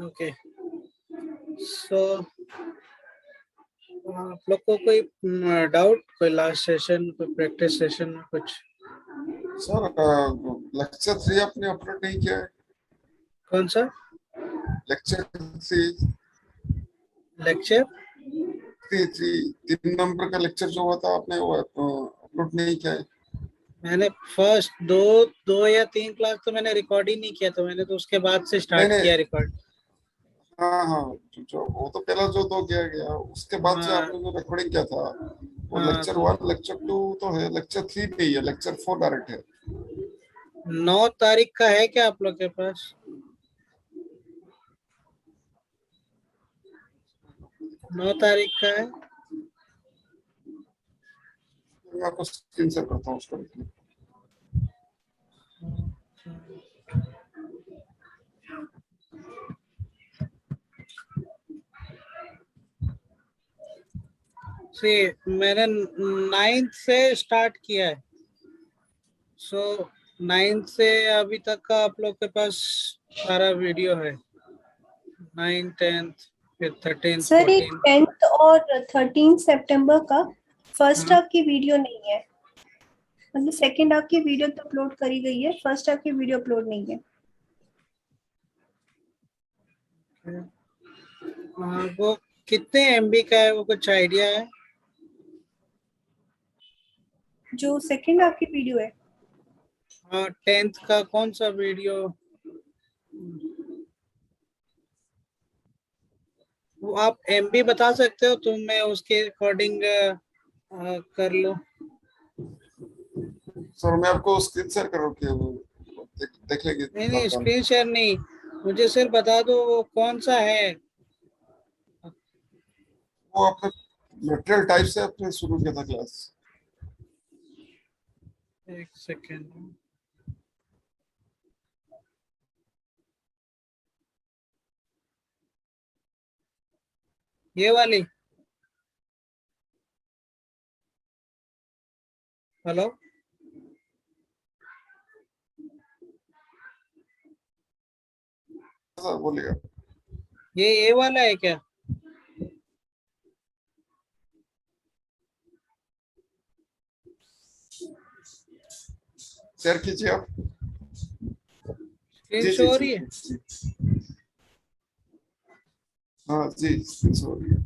Okay, सो आप लोग को कोई डाउट, कोई लास्ट सेशन, कोई प्रैक्टिस सेशन में कुछ? सर लेक्चर 3 आपने अपलोड नहीं किया है? कौन सा लेक्चर 3? लेक्चर? 3 नंबर का लेक्चर जो हुआ था आपने वो अपलोड नहीं किया है? मैंने फर्स्ट दो या तीन क्लास तो मैंने रिकॉर्ड ही नहीं किया, तो मैंने तो उसके बाद से नहीं स्टार्ट नहीं, किया रिकॉर्ड। हाँ हाँ, जो वो तो पहला जो 2 किया गया, उसके बाद से हाँ आपने जो रिकॉर्डिंग किया था वो हाँ, लेक्चर तो 1 लेक्चर 2 तो है, लेक्चर 3 नहीं है, लेक्चर 4 डायरेक्ट है। 9 तारीख का है क्या आप लोग के पास? 9 तारीख का है। मैं आपको स्क्रीन शेयर करता हूँ उसका। सी, मैंने 9th से स्टार्ट किया है, सो 9th से अभी तक का आप लोग के पास सारा वीडियो है। 9, 10th, फिर 13, सर एक 14। 10th और 13 सितंबर का फर्स्ट हाँ, हाफ की वीडियो नहीं है, मतलब सेकंड हाफ की वीडियो तो अपलोड करी गई है, फर्स्ट हाफ की वीडियो अपलोड नहीं है। वो कितने MB का है, वो कुछ आइडिया है? जो सेकंड हाफ की वीडियो है, हाँ, 10th का कौन सा वीडियो? वो आप MB बता सकते हो तो मैं उसके अकॉर्डिंग कर लो। सर मैं आपको स्क्रीन शेयर कर रखी है, वो देख लेंगे नहीं नहीं, बाद में। स्क्रीन शेयर नहीं, मुझे सिर्फ बता दो वो कौन सा है। वो आपने मटेरियल टाइप से आपने शुरू किया था क्लास। एक सेकेंड। ये वाली? हेलो? सर बोलिएगा। ये वाला है क्या? शेयर कीजिए आप। स्क्रीन जी शो जी हो जी रही है? जी। हाँ जी, स्क्रीन शेयर हो रही है।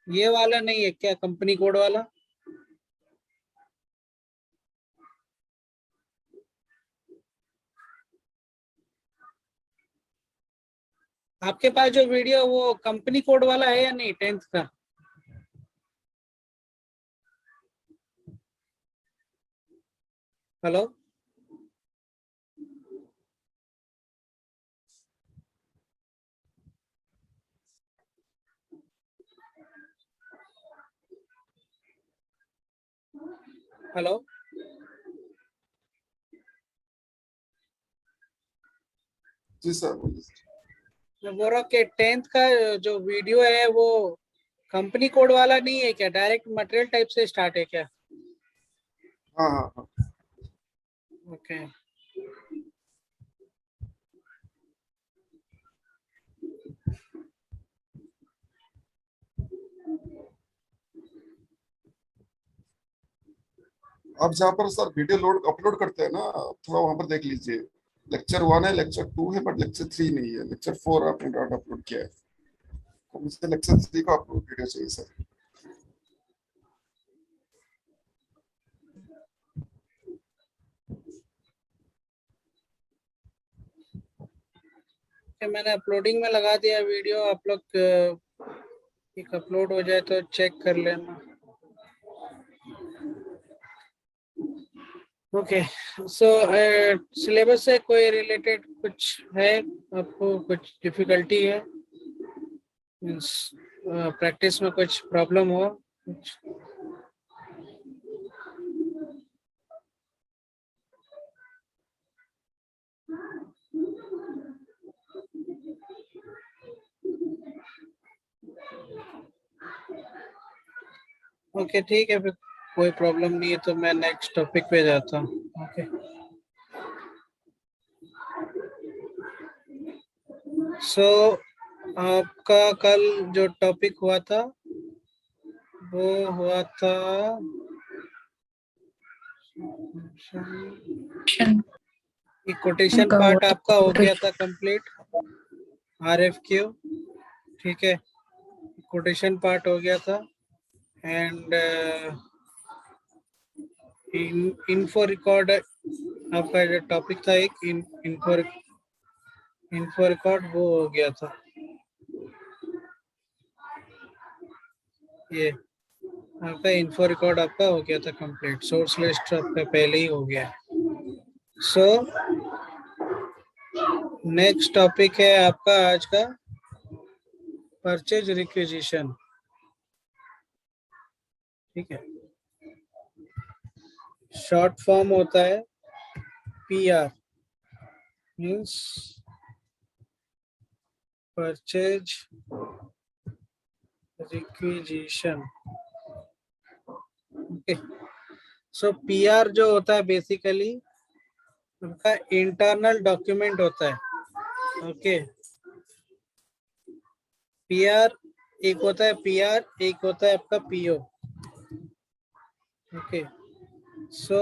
ये वाला नहीं है क्या, कंपनी कोड वाला? आपके पास जो वीडियो वो कंपनी कोड वाला है या नहीं, 10th का? हेलो? हेलो? जी सर बोलिए। मैं बोल रहा हूँ कि 10th का जो वीडियो है वो कंपनी कोड वाला नहीं है क्या, डायरेक्ट मटेरियल टाइप से स्टार्ट है क्या? हाँ हाँ हाँ। ओके। आप जहाँ पर सर वीडियो लोड अपलोड करते हैं ना, थोड़ा वहां पर देख लीजिए। लेक्चर 1 है, लेक्चर 2 है, बट लेक्चर 3 नहीं है। लेक्चर 4 आपने डॉट अपलोड किया है, तो मुझे लेक्चर 3 का अपलोड वीडियो चाहिए सर। मैंने अपलोडिंग में लगा दिया वीडियो, आप लोग एक अपलोड हो जाए तो चेक कर लेना। ओके, सो सिलेबस से कोई रिलेटेड कुछ है, आपको कुछ डिफिकल्टी है, मीन्स प्रैक्टिस में कुछ प्रॉब्लम हो कुछ? ओके ठीक है, फिर कोई प्रॉब्लम नहीं है तो मैं नेक्स्ट टॉपिक पे जाता हूँ। ओके सो आपका कल जो टॉपिक हुआ था वो हुआ था कोटेशन पार्ट आपका हो गया था कंप्लीट, RFQ, ठीक है, कोटेशन पार्ट हो गया था। एंड इन्फो रिकॉर्ड आपका जो टॉपिक था एक इन्फो रिकॉर्ड वो हो गया था। ये आपका इन्फो रिकॉर्ड आपका हो गया था कंप्लीट, सोर्स लिस्ट आपका पहले ही हो गया। सो नेक्स्ट टॉपिक है आपका आज का परचेज रिक्विजिशन, ठीक है, शॉर्ट फॉर्म होता है PR, means purchase requisition. Okay so PR जो होता है बेसिकली उनका इंटरनल डॉक्यूमेंट होता है। ओके PR एक होता है PR, एक होता है आपका PO। ओके सो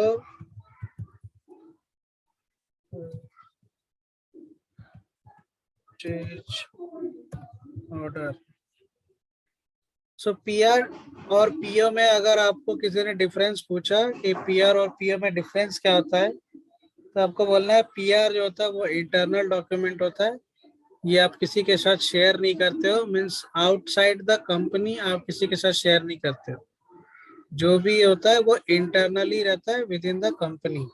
ऑर्डर, सो PR और PO में अगर आपको किसी ने डिफरेंस पूछा कि PR और PO में डिफरेंस क्या होता है, तो आपको बोलना है PR जो होता है वो इंटरनल डॉक्यूमेंट होता है, ये आप किसी के साथ शेयर नहीं करते हो, मीन्स आउटसाइड द कंपनी आप किसी के साथ शेयर नहीं करते हो, जो भी होता है वो इंटरनली रहता है विद इन द कंपनी।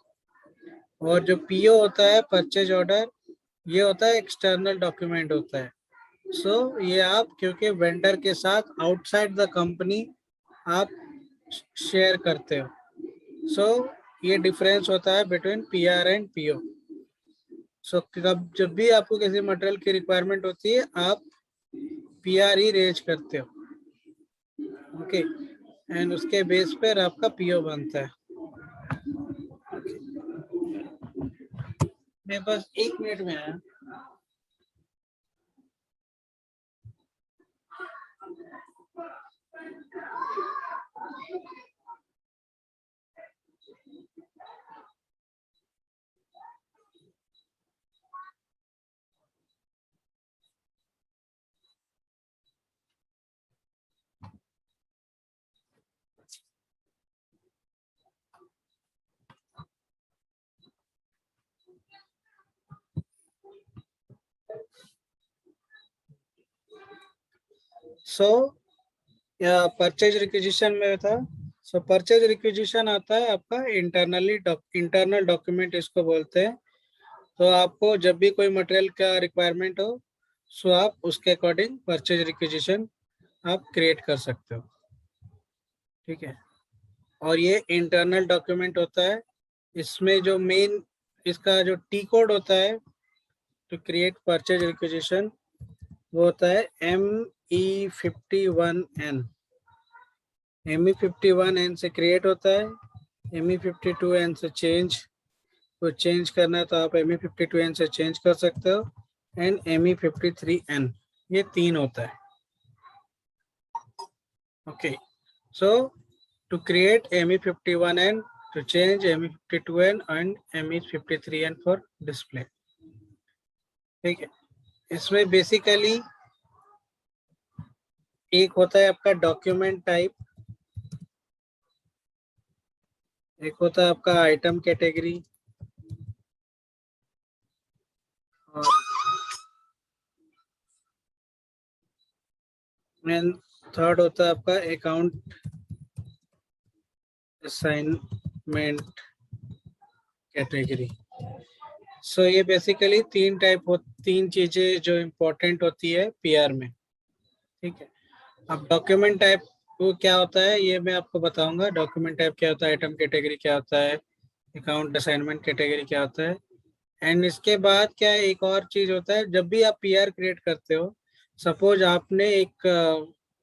और जो PO होता है परचेज ऑर्डर, ये होता है एक्सटर्नल डॉक्यूमेंट होता है। सो ये आप क्योंकि वेंडर के साथ आउटसाइड द कंपनी आप शेयर करते हो, सो ये डिफरेंस होता है बिटवीन PR एंड PO। सो जब भी आपको किसी मटेरियल की रिक्वायरमेंट होती है आप PR ही रेज करते हो, ओके एंड उसके बेस पर आपका PO बनता है। मेरे पास 1 मिनट में आया। सो या परचेज रिक्विजिशन में था। सो परचेज रिक्विजिशन आता है आपका इंटरनल डॉक्यूमेंट इसको बोलते हैं। तो आपको जब भी कोई मटेरियल का रिक्वायरमेंट हो, सो आप उसके अकॉर्डिंग परचेज रिक्विजिशन आप क्रिएट कर सकते हो, ठीक है। और ये इंटरनल डॉक्यूमेंट होता है, इसमें जो मेन इसका जो T कोड होता है टू क्रिएट परचेज रिक्विजिशन वो होता है ME51N। ME51N से क्रिएट होता है, ME52N से चेंज करना है तो आप ME52N से चेंज कर सकते हो, एंड ME53N, ये 3 होता है। Okay so to create ME51N, to change ME52N and ME53N for display, ठीक है। इसमें बेसिकली एक होता है आपका डॉक्यूमेंट टाइप, एक होता है आपका आइटम कैटेगरी, और थर्ड होता है आपका अकाउंट असाइनमेंट कैटेगरी। सो ये बेसिकली तीन चीजें जो इम्पोर्टेंट होती है पीआर में, ठीक है। अब डॉक्यूमेंट टाइप वो क्या होता है ये मैं आपको बताऊंगा। डॉक्यूमेंट टाइप क्या होता है, आइटम कैटेगरी क्या होता है, अकाउंट असाइनमेंट कैटेगरी क्या होता है। एंड इसके बाद क्या है, एक और चीज होता है, जब भी आप पीआर क्रिएट करते हो, सपोज आपने एक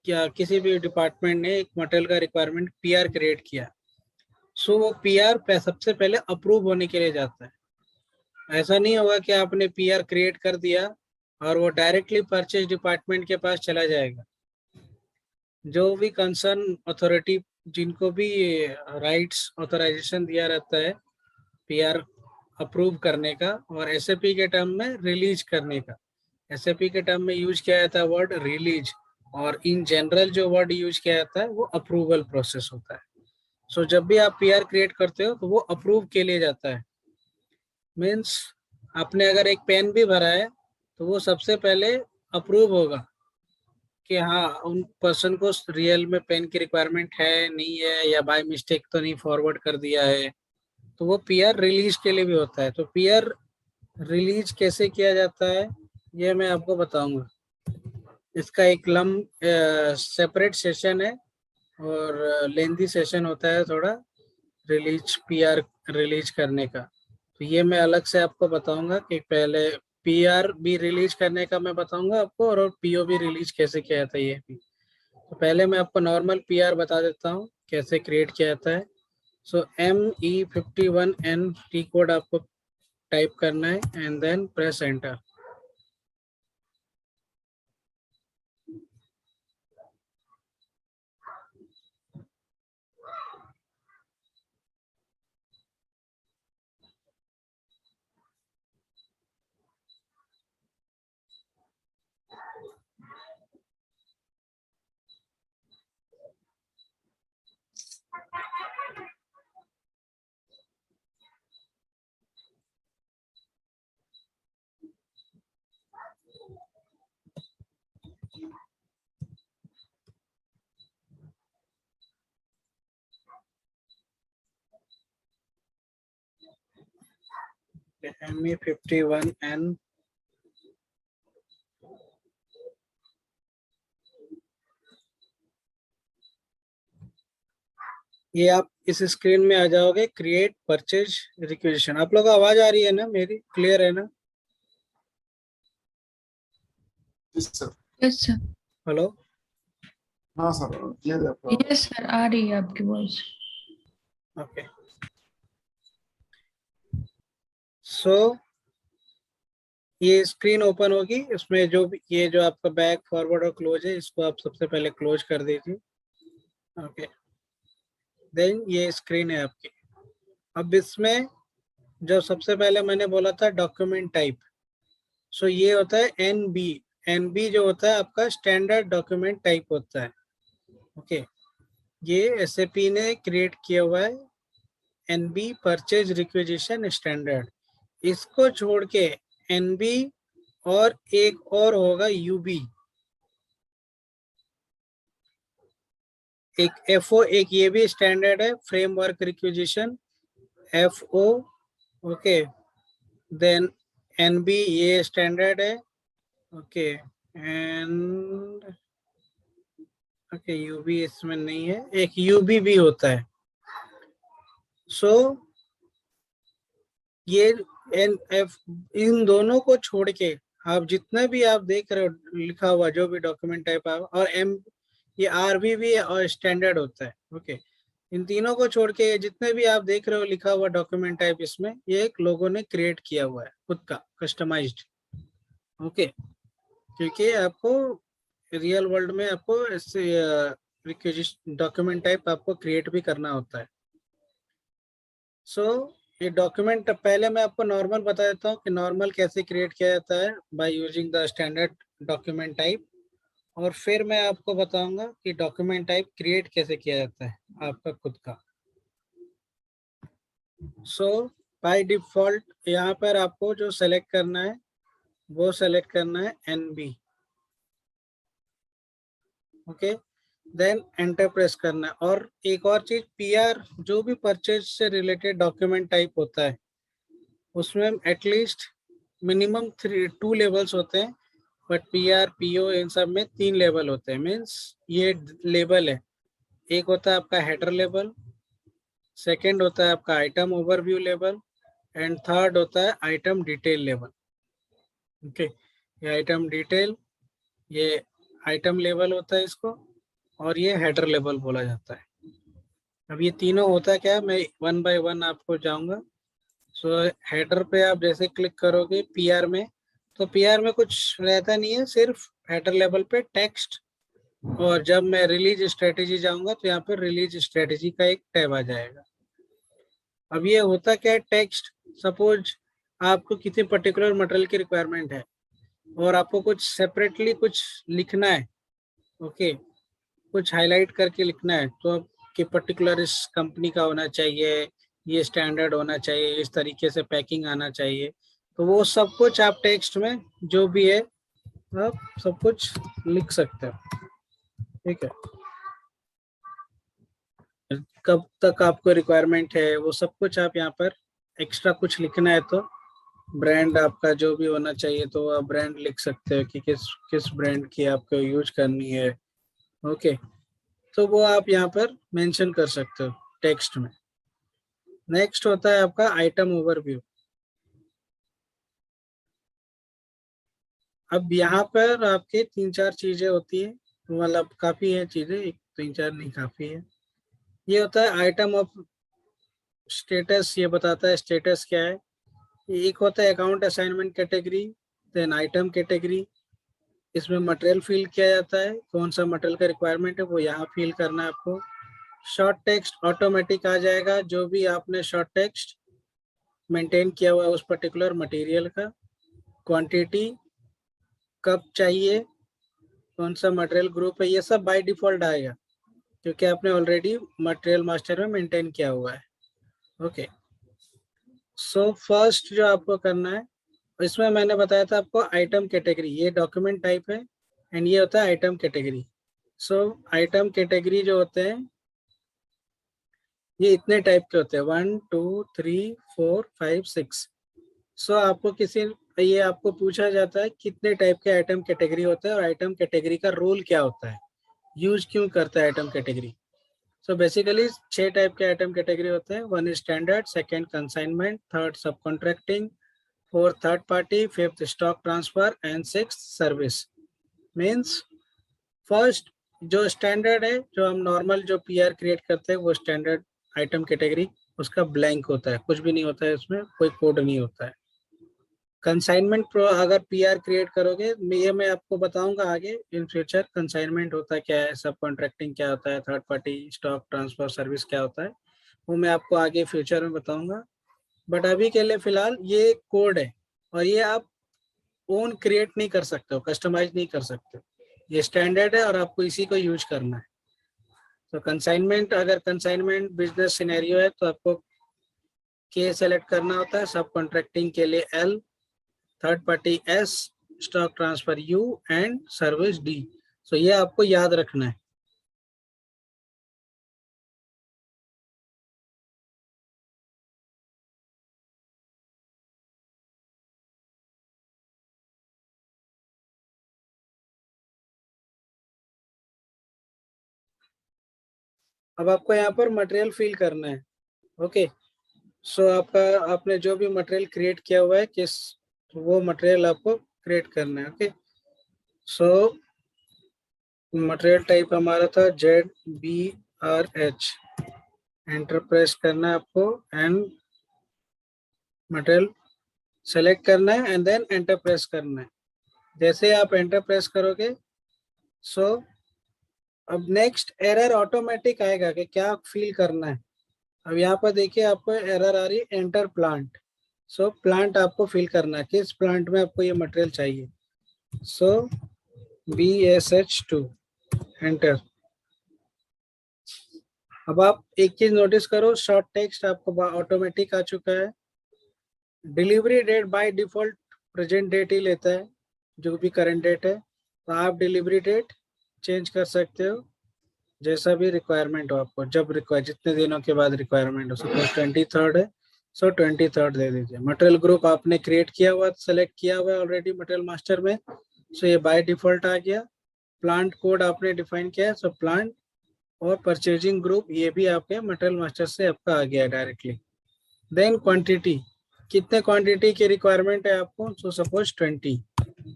क्या किसी भी डिपार्टमेंट ने एक मटेरियल का रिक्वायरमेंट पीआर क्रिएट किया, सो वो पीआर सबसे पहले अप्रूव होने के लिए जाता है। ऐसा नहीं होगा कि आपने पीआर क्रिएट कर दिया और वो डायरेक्टली परचेज डिपार्टमेंट के पास चला जाएगा। जो भी कंसर्न अथॉरिटी, जिनको भी राइट्स ऑथराइजेशन दिया रहता है पीआर अप्रूव करने का और एसएपी के टर्म में रिलीज करने का। एसएपी के टर्म में यूज किया जाता है वर्ड रिलीज, और इन जनरल जो वर्ड यूज किया जाता है वो अप्रूवल प्रोसेस होता है। सो जब भी आप पीआर क्रिएट करते हो तो वो अप्रूव के लिए जाता है। मीन्स आपने अगर एक पेन भी भरा है तो वो सबसे पहले अप्रूव होगा कि हाँ उन पर्सन को रियल में पेन की रिक्वायरमेंट है नहीं है, या बाय मिस्टेक तो नहीं फॉरवर्ड कर दिया है। तो वो पीआर रिलीज के लिए भी होता है। तो पीआर रिलीज कैसे किया जाता है ये मैं आपको बताऊंगा। इसका एक सेपरेट सेशन है और लेंदी सेशन होता है थोड़ा पीआर रिलीज करने का। तो ये मैं अलग से आपको बताऊंगा कि पहले पीआर भी रिलीज करने का मैं बताऊंगा आपको, और पीओ भी रिलीज कैसे किया जाता है ये भी। तो पहले मैं आपको नॉर्मल पीआर बता देता हूँ कैसे क्रिएट किया जाता है। सो ME51N टी कोड आपको टाइप करना है and then press enter. ME51N ये आप इस स्क्रीन में आ जाओगे, क्रिएट परचेज रिक्वेजिशन। आप लोग को आवाज आ रही है ना मेरी, क्लियर है ना? Yes sir. Yes sir. Hello, हाँ सर, क्लियर है आपका। यस सर, आ रही है आपकी वॉइस। ओके। सो ये स्क्रीन ओपन होगी, इसमें जो भी ये जो आपका बैक फॉरवर्ड और क्लोज है इसको आप सबसे पहले क्लोज कर दीजिए। ओके, देन ये स्क्रीन है आपकी। अब इसमें जो सबसे पहले मैंने बोला था डॉक्यूमेंट टाइप, सो ये होता है NB। NB जो होता है आपका स्टैंडर्ड डॉक्यूमेंट टाइप होता है। ओके, ये SAP ने क्रिएट किया हुआ है NB परचेज रिक्वेजिशन स्टैंडर्ड। इसको छोड़ के NB और एक और होगा UB, एक FO, एक ये भी स्टैंडर्ड है framework requisition FO। Okay, then NB ये स्टैंडर्ड है। ओके, एंड ओके UB इसमें नहीं है, एक UB भी होता है। सो ये NF, इन दोनों को छोड़ के आप जितने भी आप देख रहे हो लिखा हुआ जो भी डॉक्यूमेंट टाइप और ये RB भी और स्टैंडर्ड होता है। ओके, इन तीनों को छोड़ के जितने भी आप देख रहे हो लिखा हुआ डॉक्यूमेंट टाइप, इसमें ये एक लोगों ने क्रिएट किया हुआ है खुद का कस्टमाइज्ड। ओके, क्योंकि आपको रियल वर्ल्ड में आपको ऐसे डॉक्यूमेंट टाइप आपको क्रिएट भी करना होता है। सो ये डॉक्यूमेंट पहले मैं आपको नॉर्मल बता देता हूँ कि नॉर्मल कैसे क्रिएट किया जाता है by using the standard document type, और फिर मैं आपको बताऊंगा कि डॉक्यूमेंट टाइप क्रिएट कैसे किया जाता है आपका खुद का। सो बाय डिफॉल्ट यहाँ पर आपको जो सेलेक्ट करना है वो सेलेक्ट करना है NB। Okay, then enter press करना है। और एक और चीज, पीआर जो भी परचेज से रिलेटेड डॉक्यूमेंट टाइप होता है उसमें एटलीस्ट मिनिमम 2 लेवल्स होते हैं, बट PR PO इन सब में 3 लेवल होते हैं। मीन्स ये लेवल है, एक होता है आपका हेडर लेवल, सेकंड होता है आपका item overview level, and third होता है आइटम डिटेल लेवल। ओके, ये आइटम डिटेल, ये आइटम लेवल होता है इसको, और ये हेडर लेवल बोला जाता है। अब ये तीनों होता है क्या, मैं 1 बाय 1 आपको जाऊंगा। सो हेडर पे आप जैसे क्लिक करोगे PR में, तो PR में कुछ रहता नहीं है, सिर्फ हेडर लेवल पे टेक्स्ट, और जब मैं रिलीज स्ट्रेटेजी जाऊंगा तो यहाँ पर रिलीज स्ट्रेटेजी का एक टैब आ जाएगा। अब ये होता क्या है, टेक्स्ट, सपोज आपको किसी पर्टिकुलर मटेरियल की रिक्वायरमेंट है और आपको कुछ सेपरेटली कुछ लिखना है, ओके, कुछ हाईलाइट करके लिखना है, तो कि पर्टिकुलर इस कंपनी का होना चाहिए, ये स्टैंडर्ड होना चाहिए, इस तरीके से पैकिंग आना चाहिए, तो वो सब कुछ आप टेक्स्ट में जो भी है आप सब कुछ लिख सकते हो। ठीक है, कब तक आपको रिक्वायरमेंट है वो सब कुछ आप यहाँ पर, एक्स्ट्रा कुछ लिखना है तो ब्रांड आपका जो भी होना चाहिए तो आप ब्रांड लिख सकते हो कि किस ब्रांड की आपको यूज करनी है। ओके, तो वो आप यहाँ पर मेंशन कर सकते हो टेक्स्ट में। नेक्स्ट होता है आपका आइटम ओवरव्यू। अब यहाँ पर आपके 3-4 चीजें होती है, मतलब काफी है चीजें, एक 3-4 नहीं काफी है। ये होता है आइटम ऑफ स्टेटस, ये बताता है स्टेटस क्या है। एक होता है account assignment category, then item category, इसमें मटेरियल फिल किया जाता है, कौन सा मटेरियल का रिक्वायरमेंट है वो यहाँ फिल करना है आपको। शॉर्ट टेक्स्ट ऑटोमेटिक आ जाएगा, जो भी आपने शॉर्ट टेक्स्ट मेंटेन किया हुआ है उस पर्टिकुलर मटेरियल का। क्वांटिटी, कब चाहिए, कौन सा मटेरियल ग्रुप है, ये सब बाय डिफॉल्ट आएगा क्योंकि आपने ऑलरेडी मटेरियल मास्टर में मेंटेन किया हुआ है। ओके, सो फर्स्ट जो आपको करना है, इसमें मैंने बताया था आपको आइटम कैटेगरी, ये डॉक्यूमेंट टाइप है, एंड ये होता है आइटम कैटेगरी। सो आइटम कैटेगरी जो होते हैं ये इतने टाइप के होते हैं, 1 2 3 4 5 6। सो आपको ये आपको पूछा जाता है कितने टाइप के आइटम कैटेगरी होते हैं और आइटम कैटेगरी का रोल क्या होता है, यूज क्यों करता है item category. So basically 6 type के आइटम कैटेगरी होते हैं। 1 स्टैंडर्ड, सेकंड कंसाइनमेंट, थर्ड सब contracting, fourth third party, fifth stock transfer, and sixth service. Means first जो स्टैंडर्ड है, जो हम नॉर्मल जो PR क्रिएट करते हैं वो स्टैंडर्ड आइटम कैटेगरी, उसका ब्लैंक होता है, कुछ भी नहीं होता है, उसमें कोई कोड नहीं होता है। कंसाइनमेंट प्रो अगर PR क्रिएट करोगे, ये मैं आपको बताऊंगा आगे इन फ्यूचर, कंसाइनमेंट होता क्या है, सब कॉन्ट्रैक्टिंग क्या होता है, third party stock transfer service क्या होता है, वो मैं आपको आगे फ्यूचर में बताऊंगा। बट अभी के लिए फिलहाल ये कोड है, और ये आप ओन क्रिएट नहीं कर सकते हो, कस्टमाइज नहीं कर सकते हो, ये स्टैंडर्ड है और आपको इसी को यूज करना है। तो कंसाइनमेंट, अगर कंसाइनमेंट बिजनेस सिनेरियो है तो आपको K सेलेक्ट करना होता है, सब कॉन्ट्रैक्टिंग के लिए L, third party S, stock transfer U, and service D। सो ये आपको याद रखना है। अब आपको यहाँ पर मटेरियल फिल करना है। ओके, सो आपने जो भी मटेरियल क्रिएट किया हुआ है, किस वो मटेरियल आपको क्रिएट करना है। ओके, सो मटेरियल टाइप हमारा था ZBRH, एंटर प्रेस करना है आपको, एंड मटेरियल सेलेक्ट करना है, एंड देन एंटर प्रेस करना है। जैसे आप एंटर प्रेस करोगे, सो अब नेक्स्ट एरर ऑटोमेटिक आएगा कि क्या फिल करना है। अब यहाँ पर देखिए आपको एरर आ रही है, एंटर प्लांट। सो प्लांट आपको फिल करना है, किस प्लांट में आपको ये मटेरियल चाहिए। So BSH2, enter. अब आप एक चीज नोटिस करो, शॉर्ट टेक्स्ट आपको ऑटोमेटिक आ चुका है। Delivery date by default present date ही लेता है, जो भी करंट डेट है, तो आप डिलीवरी डेट चेंज कर सकते हो जैसा भी रिक्वायरमेंट हो आपको, जब जितने दिनों के बाद रिक्वायरमेंट हो। सपोज 23rd है सो 23rd दे दीजिए। मटेरियल ग्रुप आपने क्रिएट किया हुआ, सेलेक्ट किया हुआ ऑलरेडी मटेरियल मास्टर में, सो ये बाय डिफॉल्ट आ गया। प्लांट कोड आपने डिफाइन किया है, सो प्लांट और परचेजिंग ग्रुप ये भी आपके मटेरियल मास्टर से आपका आ गया डायरेक्टली। देन क्वांटिटी, कितने क्वांटिटी की रिक्वायरमेंट है आपको, so suppose 20,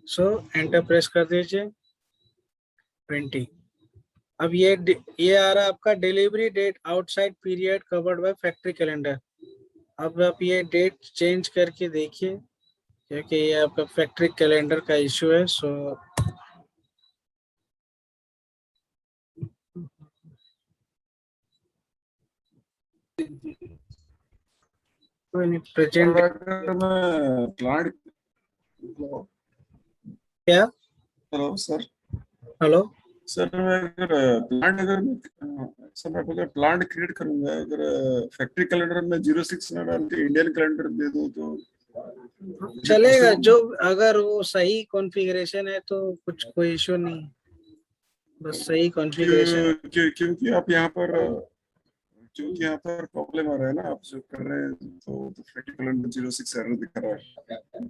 so enter press कर दीजिए 20। अब ये आ रहा है आपका delivery date outside period covered by factory calendar. अब आप ये डेट चेंज करके देखिए, क्योंकि ये आपका फैक्ट्री कैलेंडर का इशू है। सो प्रेजेंट प्लांट, क्या, हेलो सर, हेलो सर मैं अगर प्लांट सर मैं अगर प्लांट क्रिएट करूंगा, अगर फैक्ट्री कैलेंडर में 06 ना डाल के इंडियन कैलेंडर दे दूं तो चलेगा। जो अगर वो सही कॉन्फ़िगरेशन है तो कुछ कोई इशू नहीं, बस सही कॉन्फ़िगरेशन। क्योंकि आप यहाँ पर क्योंकि यहाँ पर प्रॉब्लम आ रहा है ना, आप जो कर रहे हैं तो फैक्ट्री कैलेंडर 06 एरर दिखा रहा है।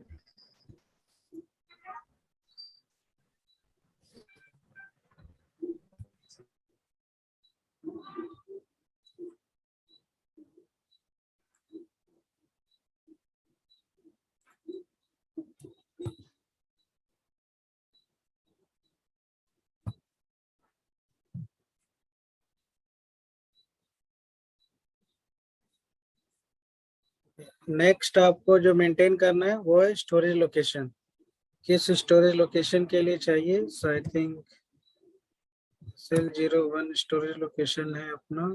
नेक्स्ट आपको जो मेंटेन करना है वो है स्टोरेज लोकेशन। किस स्टोरेज लोकेशन के लिए चाहिए, so I think cell 01 storage location है अपना।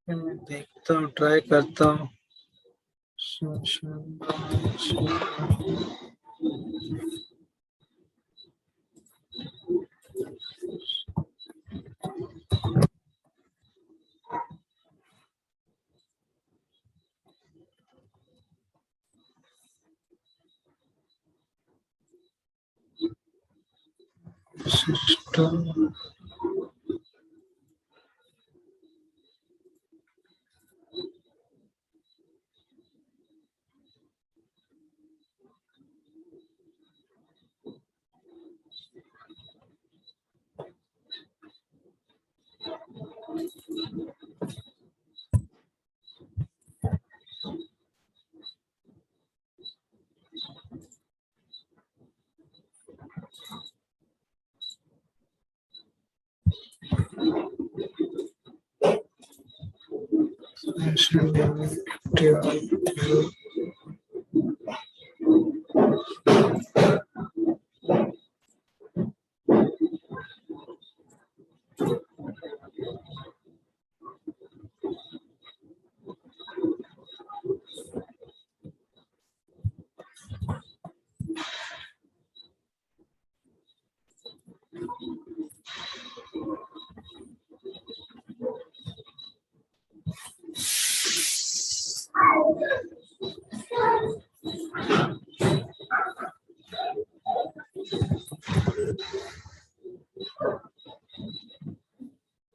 मैं देखता हूँ, ट्राई करता हूँ। System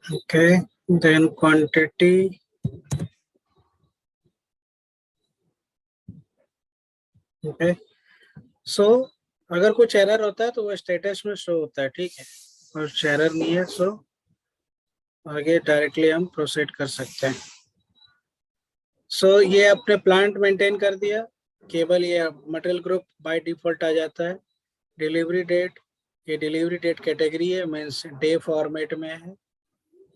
okay, then quantity, okay, so अगर कुछ एरर होता है तो वो स्टेटस में शो होता है, ठीक है, और एरर नहीं है सो आगे डायरेक्टली हम प्रोसीड कर सकते हैं। सो ये अपने प्लांट मेंटेन कर दिया, केवल ये मटेरियल ग्रुप बाय डिफॉल्ट आ जाता है। डिलीवरी डेट, ये डिलीवरी डेट कैटेगरी है, मीन्स डे फॉर्मेट में है।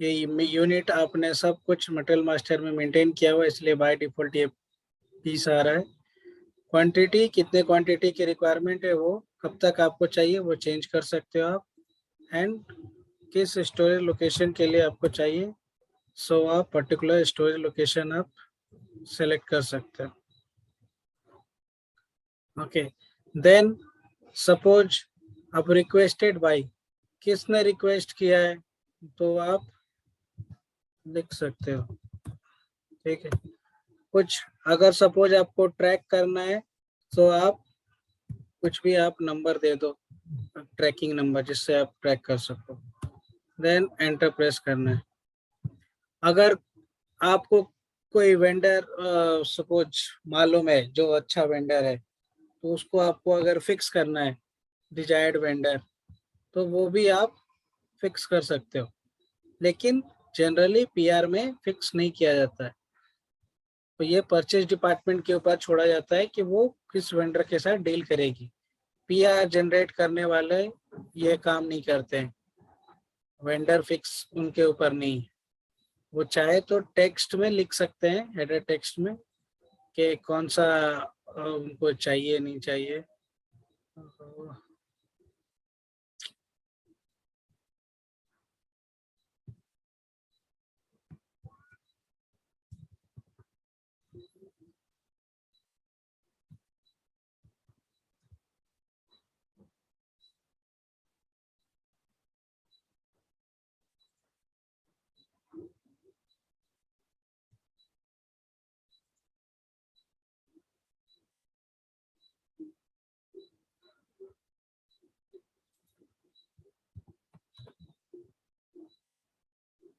ये यूनिट आपने सब कुछ मटेरियल मास्टर में मेंटेन किया हुआ, इसलिए बाय डिफॉल्ट ये पीस आ रहा है। क्वांटिटी, कितने क्वांटिटी की रिक्वायरमेंट है, वो कब तक आपको चाहिए वो चेंज कर सकते हो आप। एंड किस स्टोरेज लोकेशन के लिए आपको चाहिए, सो आप पर्टिकुलर स्टोरेज लोकेशन आप सेलेक्ट कर सकते हैं। ओके, देन सपोज अब रिक्वेस्टेड बाय, किसने रिक्वेस्ट किया है तो आप लिख सकते हो, ठीक है। कुछ अगर सपोज आपको ट्रैक करना है तो आप कुछ भी आप नंबर दे दो, ट्रैकिंग नंबर, जिससे आप ट्रैक कर सको, देन एंटर प्रेस करना है। अगर आपको कोई वेंडर सपोज मालूम है जो अच्छा वेंडर है, तो उसको आपको अगर फिक्स करना है डिजायर्ड वेंडर, तो वो भी आप फिक्स कर सकते हो, लेकिन जनरली पीआर में फिक्स नहीं किया जाता है। तो ये परचेज डिपार्टमेंट के ऊपर छोड़ा जाता है कि वो किस वेंडर के साथ डील करेगी। पीआर जनरेट करने वाले ये काम नहीं करते हैं, वेंडर फिक्स उनके ऊपर नहीं। वो चाहे तो टेक्स्ट में लिख सकते हैं, हेडर टेक्स्ट में, कि कौन सा उनको चाहिए नहीं चाहिए।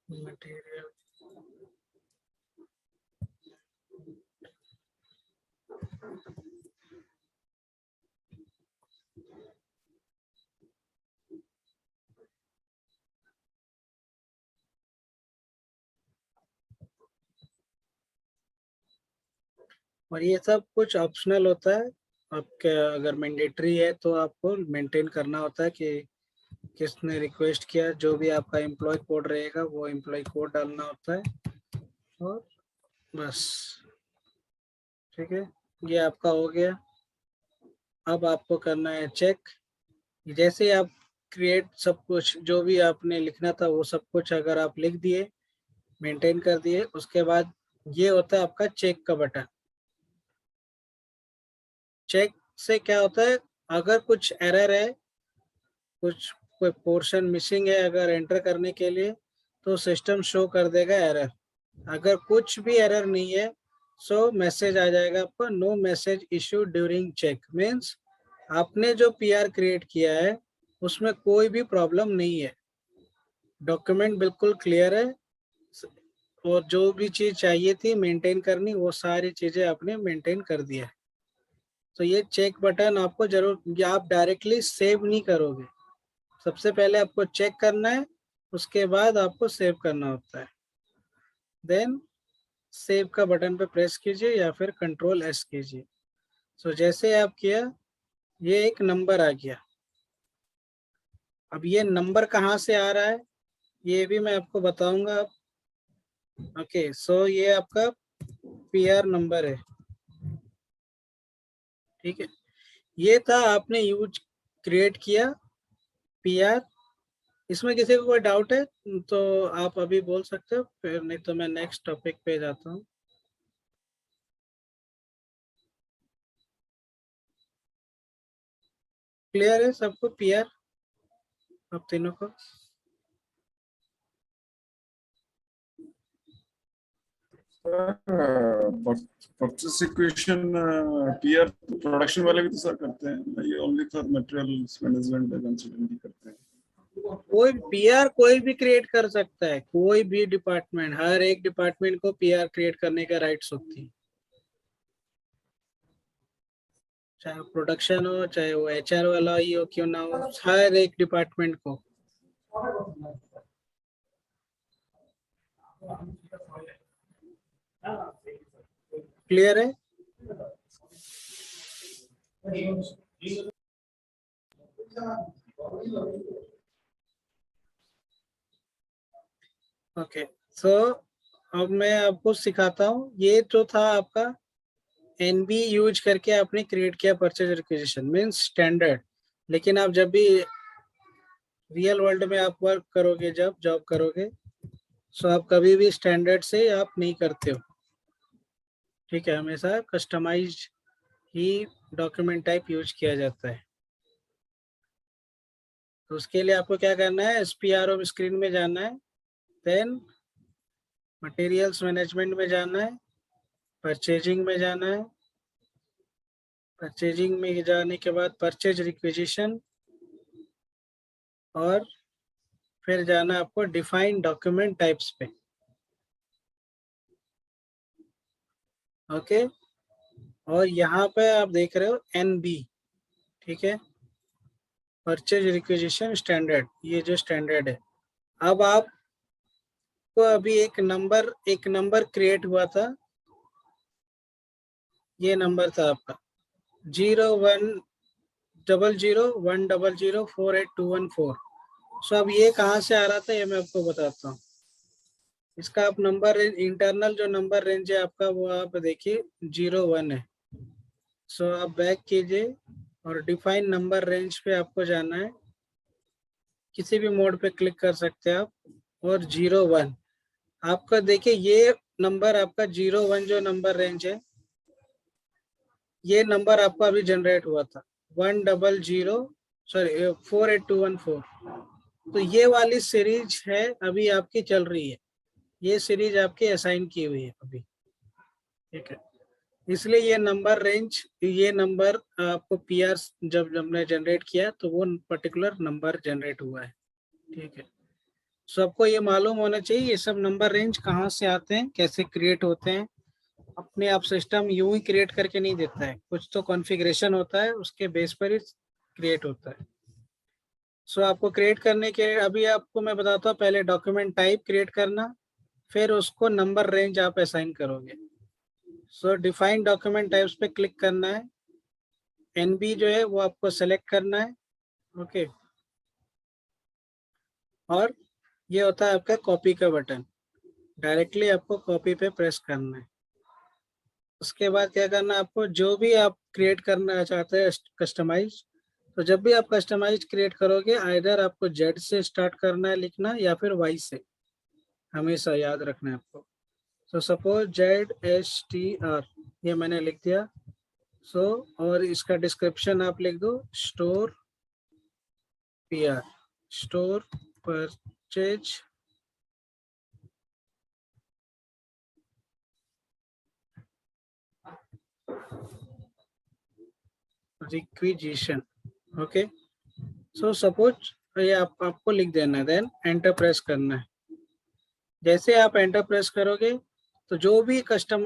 मटेरियल और ये सब कुछ ऑप्शनल होता है। आपके अगर मैंडेटरी है तो आपको मेंटेन करना होता है कि किसने रिक्वेस्ट किया, जो भी आपका एम्प्लॉय कोड रहेगा वो एम्प्लॉय कोड डालना होता है, और बस। ठीक है, ये आपका हो गया। अब आपको करना है चेक। जैसे आप क्रिएट सब कुछ जो भी आपने लिखना था वो सब कुछ अगर आप लिख दिए, मेंटेन कर दिए, उसके बाद ये होता है आपका चेक का बटन। चेक से क्या होता है, अगर कुछ एरर है, कुछ कोई पोर्शन मिसिंग है अगर एंटर करने के लिए, तो सिस्टम शो कर देगा एरर। अगर कुछ भी एरर नहीं है, सो मैसेज आ जाएगा आपको, no message issue during check. Means आपने जो पीआर क्रिएट किया है उसमें कोई भी प्रॉब्लम नहीं है, डॉक्यूमेंट बिल्कुल क्लियर है, और जो भी चीज चाहिए थी मेंटेन करनी वो सारी चीजें आपने मेंटेन कर दिया है। तो ये चेक बटन आपको जरूर, या आप डायरेक्टली सेव नहीं करोगे, सबसे पहले आपको चेक करना है, उसके बाद आपको सेव करना होता है। देन सेव का बटन पे प्रेस कीजिए या फिर कंट्रोल एस कीजिए। सो जैसे आप किया, ये एक नंबर आ गया। अब ये नंबर कहाँ से आ रहा है ये भी मैं आपको बताऊंगा। ओके, सो ये आपका पीआर नंबर है। ठीक है, ये था आपने यूज क्रिएट किया पीआर। इसमें किसी को कोई डाउट है तो आप अभी बोल सकते हो, फिर नहीं तो मैं नेक्स्ट टॉपिक पे जाता हूँ। क्लियर है सबको पीआर, आप तीनों को? परचेस इक्वेशन पीआर तो प्रोडक्शन वाले भी तो सर करते हैं, ये only for materials management consultant करते हैं। कोई पीआर कोई भी क्रिएट कर सकता है, कोई भी डिपार्टमेंट, हर एक डिपार्टमेंट को पीआर क्रिएट करने का राइट्स होती है, चाहे प्रोडक्शन हो, चाहे वो एचआर वाला ही हो, क्यों ना हो, हर एक डिपार्टमेंट को। क्लियर है? ओके, सो अब मैं आपको सिखाता हूँ। ये जो था आपका एनबी यूज करके आपने क्रिएट किया परचेज रिक्विजिशन, मीन्स स्टैंडर्ड। लेकिन आप जब भी रियल वर्ल्ड में आप वर्क करोगे, जब जॉब करोगे, सो आप कभी भी स्टैंडर्ड से आप नहीं करते हो। ठीक है, हमेशा कस्टमाइज्ड ही डॉक्यूमेंट टाइप यूज किया जाता है। तो उसके लिए आपको क्या करना है, SPRO स्क्रीन में जाना है, देन मटेरियल्स मैनेजमेंट में जाना है, परचेजिंग में जाना है, परचेजिंग में जाने के बाद परचेज रिक्विजिशन, और फिर जाना है आपको डिफाइन डॉक्यूमेंट टाइप्स पे। ओके, और यहाँ पे आप देख रहे हो NB, ठीक है, परचेज रिक्विजिशन स्टैंडर्ड, ये जो स्टैंडर्ड है। अब आपको अभी एक नंबर क्रिएट हुआ था, ये नंबर था आपका 010010048214। सो अब ये कहाँ से आ रहा था ये मैं आपको बताता हूँ। इसका आप नंबर इंटरनल जो नंबर रेंज है आपका वो आप देखिए 01 है। सो आप बैक कीजिए और डिफाइन नंबर रेंज पे आपको जाना है, किसी भी मोड पे क्लिक कर सकते हैं आप, और 01 आपका देखिए ये नंबर आपका 01 जो नंबर रेंज है, ये नंबर आपका अभी जनरेट हुआ था 48214। तो ये वाली सीरीज है अभी आपकी चल रही है, ये सीरीज आपकी असाइन की हुई है अभी, ठीक है। इसलिए ये नंबर रेंज, ये नंबर आपको PR जब हमने जनरेट किया तो वो पर्टिकुलर नंबर जनरेट हुआ है, ठीक है। सबको ये मालूम होना चाहिए ये सब नंबर रेंज कहाँ से आते हैं, कैसे क्रिएट होते हैं। अपने आप सिस्टम यूं ही क्रिएट करके नहीं देता है, कुछ तो कॉन्फ़िगरेशन होता है, उसके बेस पर ही क्रिएट होता है। सो आपको क्रिएट करने के अभी आपको मैं बताता हूँ, पहले डॉक्यूमेंट टाइप क्रिएट करना, फिर उसको नंबर रेंज आप असाइन करोगे। सो डिफाइन डॉक्यूमेंट टाइप्स पे क्लिक करना है, NB जो है वो आपको सेलेक्ट करना है, ओके। और ये होता है आपका कॉपी का बटन, डायरेक्टली आपको कॉपी पे प्रेस करना है। उसके बाद क्या करना है आपको, जो भी आप क्रिएट करना चाहते हैं कस्टमाइज, तो जब भी आप कस्टमाइज क्रिएट करोगे आइदर आपको Z से स्टार्ट करना है लिखना या फिर Y से, हमेशा याद रखना है आपको। सो सपोज ZSTR ये मैंने लिख दिया। सो और इसका डिस्क्रिप्शन आप लिख दो store PR, store purchase requisition, okay. So suppose ये आपको लिख देना है, देन एंटर प्रेस करना है। जैसे आप एंटर प्रेस करोगे तो जो भी कस्टम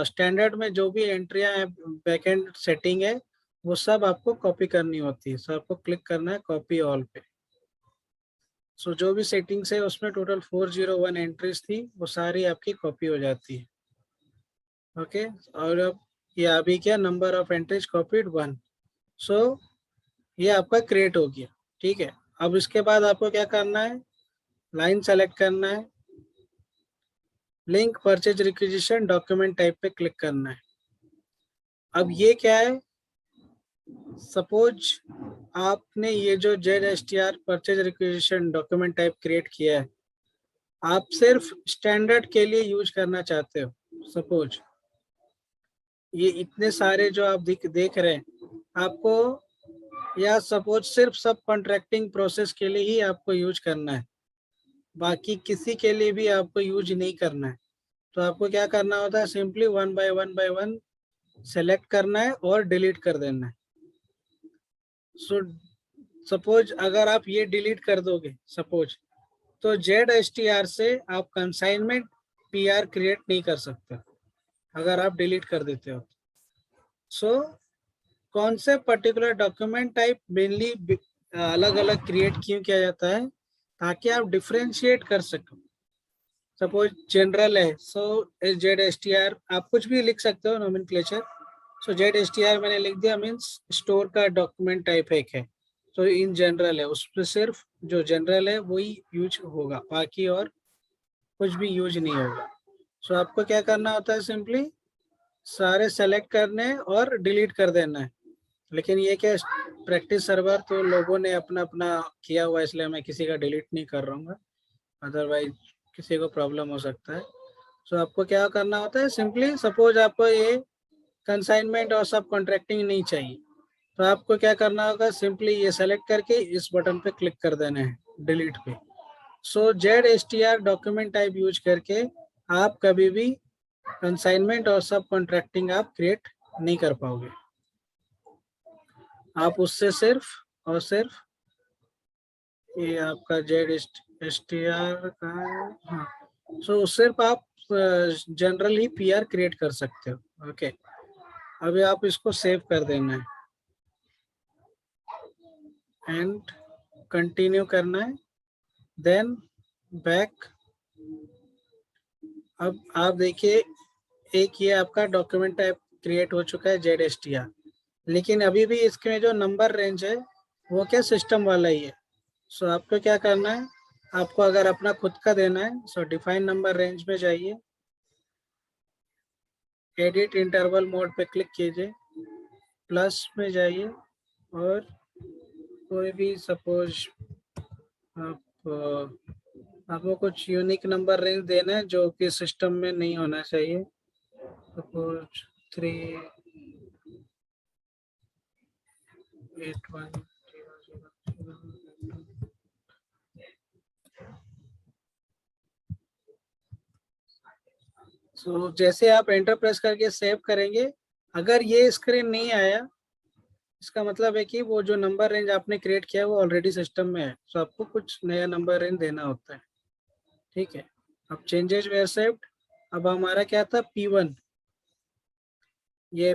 स्टैंडर्ड में जो भी एंट्रियां है, बैकएंड सेटिंग है, वो सब आपको कॉपी करनी होती है। सो आपको क्लिक करना है कॉपी ऑल पे। सो जो भी सेटिंग्स है उसमें टोटल 401 एंट्रीज थी, वो सारी आपकी कॉपी हो जाती है, ओके। और अब ये अभी क्या, नंबर ऑफ एंट्रीज कॉपीड 1। सो ये आपका क्रिएट हो गया, ठीक है। अब इसके बाद आपको क्या करना है, लाइन सेलेक्ट करना है, link purchase requisition document type पे क्लिक करना है। अब ये क्या है, सपोज आपने ये जो ZSTR purchase requisition document type create किया है, आप सिर्फ स्टैंडर्ड के लिए यूज करना चाहते हो। सपोज ये इतने सारे जो आप देख रहे हैं आपको, या सपोज सिर्फ सब कॉन्ट्रैक्टिंग प्रोसेस के लिए ही आपको यूज करना है, बाकी किसी के लिए भी आपको यूज नहीं करना है, तो आपको क्या करना होता है, सिंपली 1 बाय 1 सेलेक्ट करना है और डिलीट कर देना है। सो सपोज अगर आप ये डिलीट कर दोगे सपोज, तो ZSTR से आप कंसाइनमेंट PR क्रिएट नहीं कर सकते अगर आप डिलीट कर देते हो। सो कौन से पर्टिकुलर डॉक्यूमेंट टाइप मेनली अलग अलग क्रिएट क्यों किया जाता है, ताकि आप डिफ्रेंशिएट कर सको। सपोज जनरल है, सो ZSTR आप कुछ भी लिख सकते हो नोमेनक्लेचर। सो ZSTR मैंने लिख दिया, मीन्स स्टोर का डॉक्यूमेंट टाइप एक है, तो इन जनरल है, उसमें सिर्फ जो जनरल है वही यूज होगा, बाकी और कुछ भी यूज नहीं होगा। सो आपको क्या करना होता है, सिंपली सारे सेलेक्ट करने और डिलीट कर देना है। लेकिन ये क्या, प्रैक्टिस सर्वर तो लोगों ने अपना अपना किया हुआ है, इसलिए मैं किसी का डिलीट नहीं कर रहा हूँ, अदरवाइज किसी को प्रॉब्लम हो सकता है। सो आपको क्या करना होता है, सिंपली सपोज आपको ये कंसाइनमेंट और सब कॉन्ट्रैक्टिंग नहीं चाहिए, तो आपको क्या करना होगा, सिंपली ये सेलेक्ट करके इस बटन पे क्लिक कर देना है डिलीट पे। सो ZSTR डॉक्यूमेंट टाइप यूज करके आप कभी भी कंसाइनमेंट और सब कॉन्ट्रैक्टिंग आप क्रिएट नहीं कर पाओगे। आप उससे सिर्फ और सिर्फ ये आपका ZSTR का, हाँ, सो सिर्फ आप जनरल ही PR क्रिएट कर सकते हो। ओके, अभी आप इसको सेव कर देना है एंड कंटिन्यू करना है, देन बैक। अब आप देखिए एक ये आपका डॉक्यूमेंट टाइप क्रिएट हो चुका है ZSTR, लेकिन अभी भी इसके जो नंबर रेंज है वो क्या सिस्टम वाला ही है। सो आपको क्या करना है, आपको अगर अपना खुद का देना है सो डिफाइन नंबर रेंज में जाइए, एडिट इंटरवल मोड पे क्लिक कीजिए, प्लस में जाइए और कोई भी सपोज आपको कुछ यूनिक नंबर रेंज देना है जो कि सिस्टम में नहीं होना चाहिए। सपोज 38100। सो जैसे आप एंटर प्रेस करके सेव करेंगे, अगर ये स्क्रीन नहीं आया इसका मतलब है कि वो जो नंबर रेंज आपने क्रिएट किया है वो ऑलरेडी सिस्टम में है। सो आपको कुछ नया नंबर रेंज देना होता है। ठीक है, अब चेंजेस वेयर सेव्ड। अब हमारा क्या था P1, ये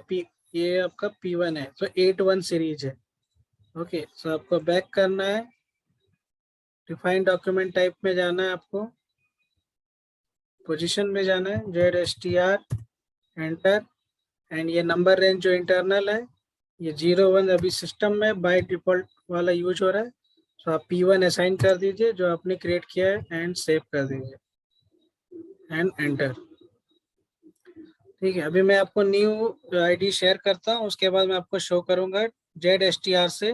आपका P1 है, तो 81 सीरीज है। ओके, सो आपको बैक करना है, डिफाइन डॉक्यूमेंट टाइप में जाना है, आपको पोजीशन में जाना है, ZSTR एंटर, एंड ये नंबर रेंज जो इंटरनल है ये 01 अभी सिस्टम में बाय डिफॉल्ट वाला यूज हो रहा है। तो आप P1 असाइन कर दीजिए जो आपने क्रिएट किया है एंड सेव कर दीजिए एंड एंटर। ठीक है, अभी मैं आपको न्यू ID शेयर करता हूँ, उसके बाद मैं आपको शो करूंगा ZSTR से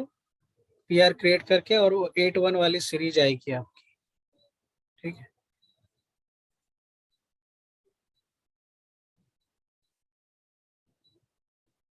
PR क्रिएट करके, और वो 81 वाली सीरीज आएगी आपकी। ठीक है।